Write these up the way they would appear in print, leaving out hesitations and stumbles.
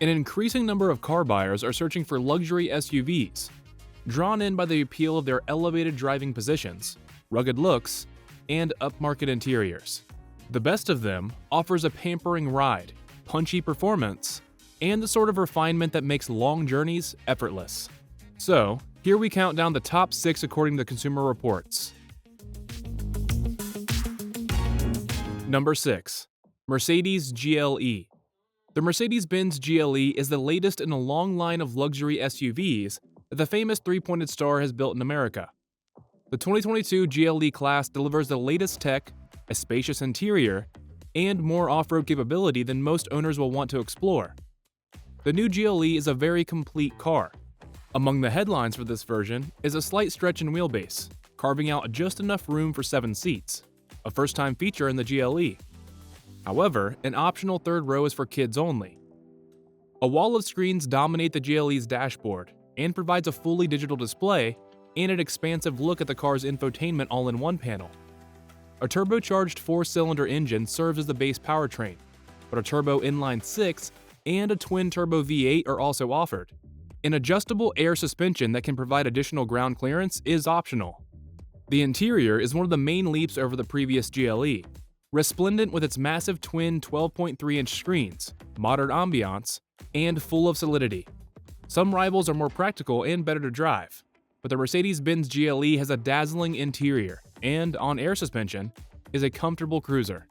An increasing number of car buyers are searching for luxury SUVs, drawn in by the appeal of their elevated driving positions, rugged looks, and upmarket interiors. The best of them offers a pampering ride, punchy performance, and the sort of refinement that makes long journeys effortless. So, here we count down the top 6 according to Consumer Reports. Number 6. Mercedes GLE. The Mercedes-Benz GLE is the latest in a long line of luxury SUVs that the famous three-pointed star has built in America. The 2022 GLE class delivers the latest tech, a spacious interior, and more off-road capability than most owners will want to explore. The new GLE is a very complete car. Among the headlines for this version is a slight stretch in wheelbase, carving out just enough room for 7 seats, a first-time feature in the GLE. However, an optional third row is for kids only. A wall of screens dominate the GLE's dashboard and provides a fully digital display and an expansive look at the car's infotainment all-in-one panel. A turbocharged 4-cylinder engine serves as the base powertrain, but a turbo inline-6 and a twin-turbo V8 are also offered. An adjustable air suspension that can provide additional ground clearance is optional. The interior is one of the main leaps over the previous GLE, resplendent with its massive twin 12.3-inch screens, modern ambiance, and full of solidity. Some rivals are more practical and better to drive, but the Mercedes-Benz GLE has a dazzling interior and, on air suspension, is a comfortable cruiser.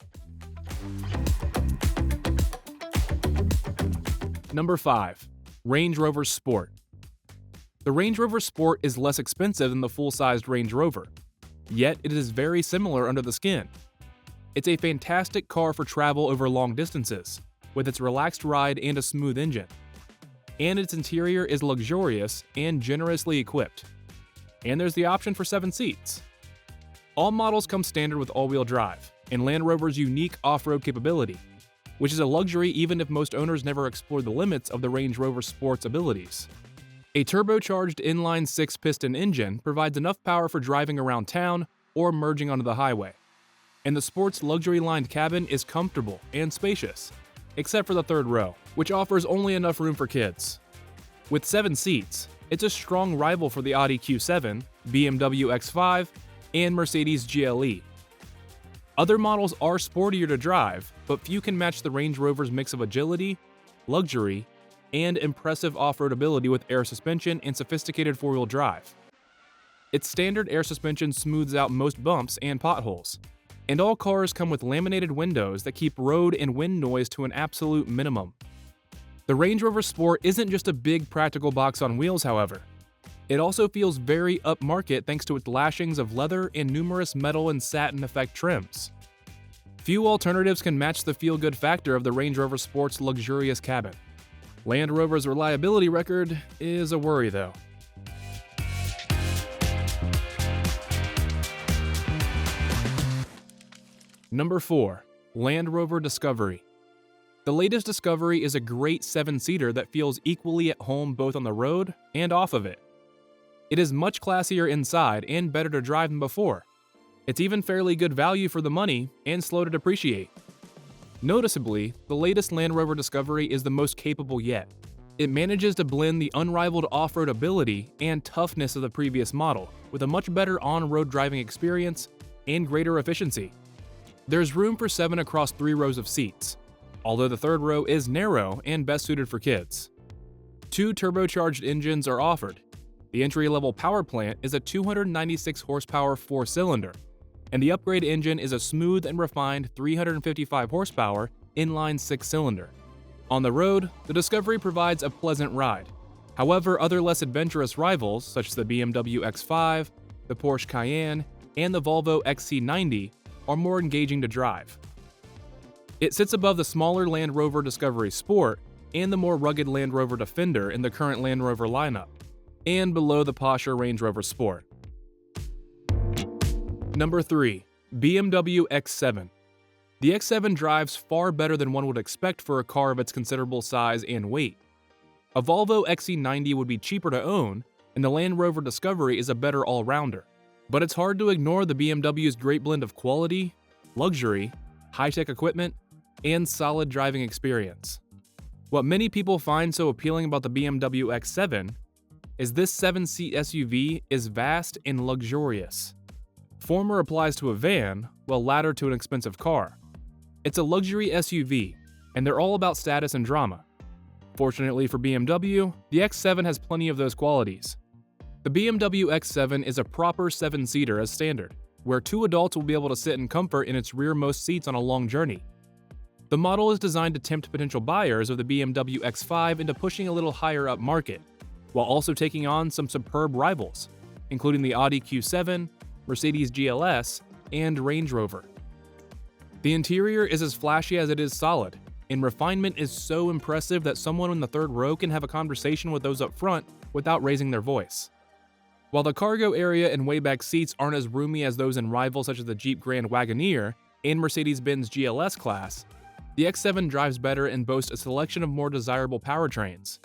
Number 5. Range Rover Sport. The Range Rover Sport is less expensive than the full-sized Range Rover, yet it is very similar under the skin. It's a fantastic car for travel over long distances, with its relaxed ride and a smooth engine. And its interior is luxurious and generously equipped. And there's the option for 7 seats. All models come standard with all-wheel drive, and Land Rover's unique off-road capability, which is a luxury even if most owners never explore the limits of the Range Rover Sport's abilities. A turbocharged inline 6-piston engine provides enough power for driving around town or merging onto the highway. And the Sport's luxury-lined cabin is comfortable and spacious, except for the third row, which offers only enough room for kids. With 7 seats, it's a strong rival for the Audi Q7, BMW X5, and Mercedes GLE. Other models are sportier to drive, but few can match the Range Rover's mix of agility, luxury, and impressive off-road ability with air suspension and sophisticated 4-wheel drive. Its standard air suspension smooths out most bumps and potholes, and all cars come with laminated windows that keep road and wind noise to an absolute minimum. The Range Rover Sport isn't just a big practical box on wheels, however. It also feels very upmarket thanks to its lashings of leather and numerous metal and satin effect trims. Few alternatives can match the feel-good factor of the Range Rover Sport's luxurious cabin. Land Rover's reliability record is a worry, though. Number 4. Land Rover Discovery. The latest Discovery is a great 7-seater that feels equally at home both on the road and off of it. It is much classier inside and better to drive than before. It's even fairly good value for the money and slow to depreciate. Noticeably, the latest Land Rover Discovery is the most capable yet. It manages to blend the unrivaled off-road ability and toughness of the previous model with a much better on-road driving experience and greater efficiency. There's room for 7 across 3 rows of seats, although the third row is narrow and best suited for kids. 2 turbocharged engines are offered. The entry-level power plant is a 296 horsepower 4-cylinder, and the upgrade engine is a smooth and refined 355 horsepower inline 6-cylinder. On the road, the Discovery provides a pleasant ride. However, other less adventurous rivals, such as the BMW X5, the Porsche Cayenne, and the Volvo XC90, are more engaging to drive. It sits above the smaller Land Rover Discovery Sport and the more rugged Land Rover Defender in the current Land Rover lineup, and below the posher Range Rover Sport. Number 3. BMW X7. The X7 drives far better than one would expect for a car of its considerable size and weight. A Volvo XC90 would be cheaper to own, and the Land Rover Discovery is a better all-rounder. But it's hard to ignore the BMW's great blend of quality, luxury, high-tech equipment, and solid driving experience. What many people find so appealing about the BMW X7 is this 7-seat SUV is vast and luxurious. Former applies to a van, while latter to an expensive car. It's a luxury SUV, and they're all about status and drama. Fortunately for BMW, the X7 has plenty of those qualities. The BMW X7 is a proper 7-seater as standard, where 2 adults will be able to sit in comfort in its rearmost seats on a long journey. The model is designed to tempt potential buyers of the BMW X5 into pushing a little higher up market, while also taking on some superb rivals, including the Audi Q7, Mercedes GLE, and Range Rover. The interior is as flashy as it is solid, and refinement is so impressive that someone in the third row can have a conversation with those up front without raising their voice. While the cargo area and wayback seats aren't as roomy as those in rivals such as the Jeep Grand Wagoneer and Mercedes-Benz GLS class, the X7 drives better and boasts a selection of more desirable powertrains.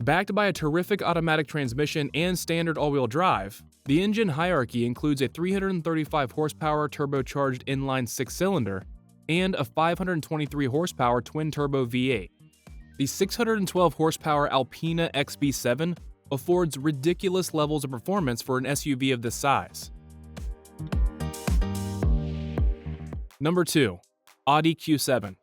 Backed by a terrific automatic transmission and standard all-wheel drive, the engine hierarchy includes a 335 horsepower turbocharged inline 6-cylinder and a 523 horsepower twin-turbo V8. The 612 horsepower Alpina XB7 affords ridiculous levels of performance for an SUV of this size. Number 2. Audi Q7.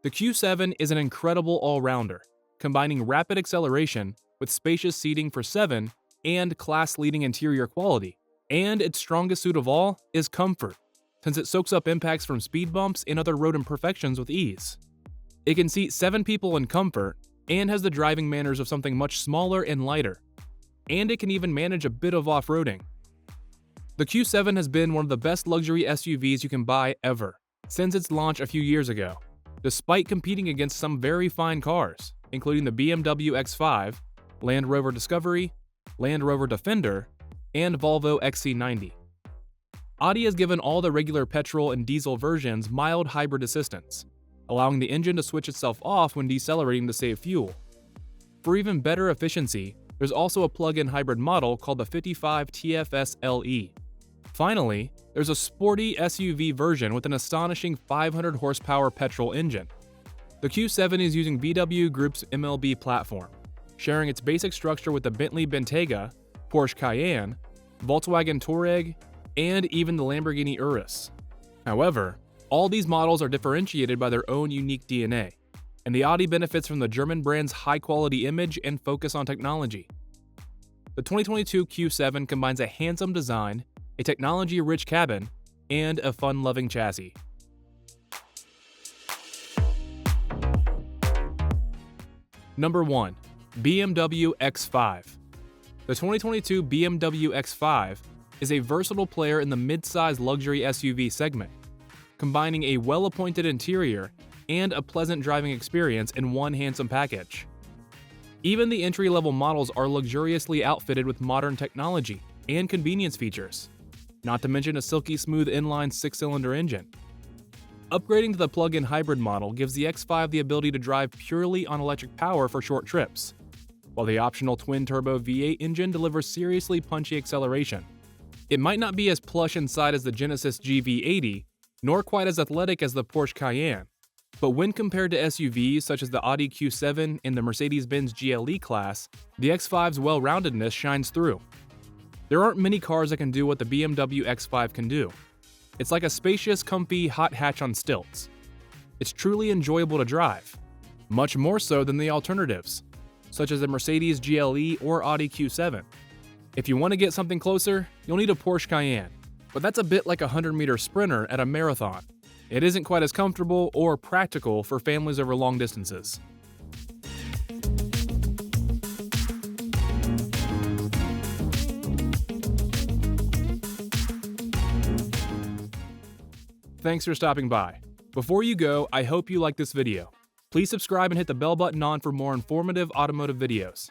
The Q7 is an incredible all-rounder, combining rapid acceleration with spacious seating for 7 and class-leading interior quality, and its strongest suit of all is comfort, since it soaks up impacts from speed bumps and other road imperfections with ease. It can seat 7 people in comfort and has the driving manners of something much smaller and lighter, and it can even manage a bit of off-roading. The Q7 has been one of the best luxury SUVs you can buy ever, since its launch a few years ago, despite competing against some very fine cars, including the BMW X5, Land Rover Discovery, Land Rover Defender, and Volvo XC90. Audi has given all the regular petrol and diesel versions mild hybrid assistance, allowing the engine to switch itself off when decelerating to save fuel. For even better efficiency, there's also a plug-in hybrid model called the 55 TFS LE. Finally, there's a sporty SUV version with an astonishing 500 horsepower petrol engine. The Q7 is using VW Group's MLB platform, sharing its basic structure with the Bentley Bentayga, Porsche Cayenne, Volkswagen Touareg, and even the Lamborghini Urus. However, all these models are differentiated by their own unique DNA, and the Audi benefits from the German brand's high-quality image and focus on technology. The 2022 Q7 combines a handsome design, a technology-rich cabin, and a fun-loving chassis. Number 1. BMW X5. The 2022 BMW X5 is a versatile player in the mid-size luxury SUV segment, combining a well-appointed interior and a pleasant driving experience in one handsome package. Even the entry-level models are luxuriously outfitted with modern technology and convenience features, not to mention a silky smooth inline 6-cylinder engine. Upgrading to the plug-in hybrid model gives the X5 the ability to drive purely on electric power for short trips, while the optional twin-turbo V8 engine delivers seriously punchy acceleration. It might not be as plush inside as the Genesis GV80, nor quite as athletic as the Porsche Cayenne, but when compared to SUVs such as the Audi Q7 and the Mercedes-Benz GLE class, the X5's well-roundedness shines through. There aren't many cars that can do what the BMW X5 can do. It's like a spacious, comfy hot hatch on stilts. It's truly enjoyable to drive, much more so than the alternatives, such as the Mercedes GLE or Audi Q7. If you want to get something closer, you'll need a Porsche Cayenne, but that's a bit like a 100-meter sprinter at a marathon. It isn't quite as comfortable or practical for families over long distances. Thanks for stopping by. Before you go, I hope you liked this video. Please subscribe and hit the bell button on for more informative automotive videos.